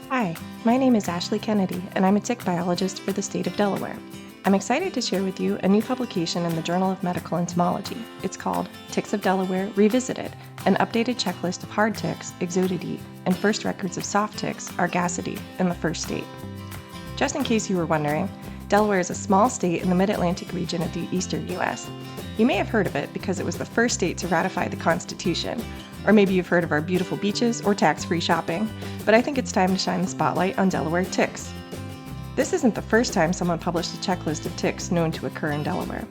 Hi, my name is Ashley Kennedy, and I'm a tick biologist for the state of Delaware. I'm excited to share with you a new publication in the Journal of Medical Entomology. It's called Ticks of Delaware Revisited, an updated checklist of hard ticks, Exotidae, and first records of soft ticks, Argacidae, in the first state. Just in case you were wondering, Delaware is a small state in the mid-Atlantic region of the eastern U.S. You may have heard of it because it was the first state to ratify the Constitution, or maybe you've heard of our beautiful beaches or tax-free shopping, but I think it's time to shine the spotlight on Delaware ticks. This isn't the first time someone published a checklist of ticks known to occur in Delaware.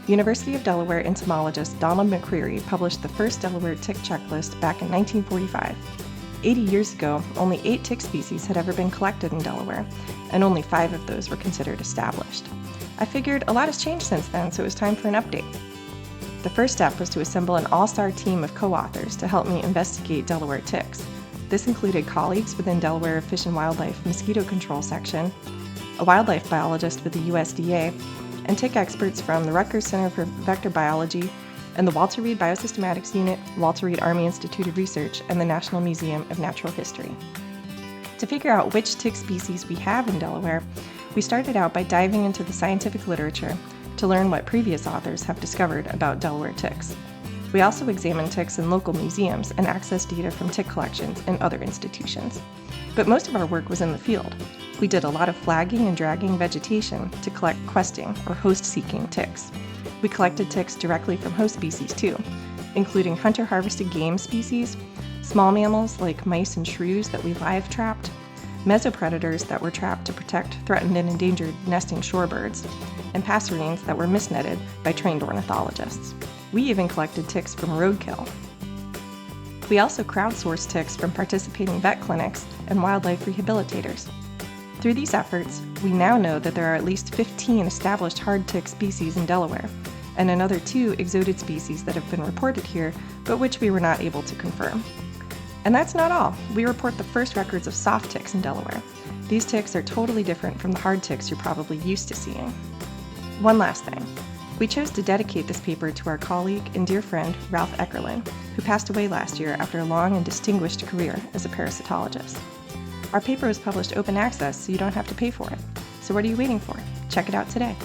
University of Delaware entomologist Donald McCreary published the first Delaware tick checklist back in 1945. 80 years ago, only 8 tick species had ever been collected in Delaware, and only 5 of those were considered established. I figured a lot has changed since then, so it was time for an update. The first step was to assemble an all-star team of co-authors to help me investigate Delaware ticks. This included colleagues within Delaware Fish and Wildlife Mosquito Control Section, a wildlife biologist with the USDA, and tick experts from the Rutgers Center for Vector Biology and the Walter Reed Biosystematics Unit, Walter Reed Army Institute of Research, and the National Museum of Natural History. To figure out which tick species we have in Delaware, we started out by diving into the scientific literature to learn what previous authors have discovered about Delaware ticks. We also examined ticks in local museums and accessed data from tick collections in other institutions. But most of our work was in the field. We did a lot of flagging and dragging vegetation to collect questing or host-seeking ticks. We collected ticks directly from host species too, including hunter-harvested game species, small mammals like mice and shrews that we live-trapped, mesopredators that were trapped to protect threatened and endangered nesting shorebirds, and passerines that were misnetted by trained ornithologists. We even collected ticks from roadkill. We also crowdsourced ticks from participating vet clinics and wildlife rehabilitators. Through these efforts, we now know that there are at least 15 established hard tick species in Delaware, and another 2 exotic species that have been reported here, but which we were not able to confirm. And that's not all. We report the first records of soft ticks in Delaware. These ticks are totally different from the hard ticks you're probably used to seeing. One last thing. We chose to dedicate this paper to our colleague and dear friend, Ralph Eckerlin, who passed away last year after a long and distinguished career as a parasitologist. Our paper was published open access, so you don't have to pay for it. So what are you waiting for? Check it out today.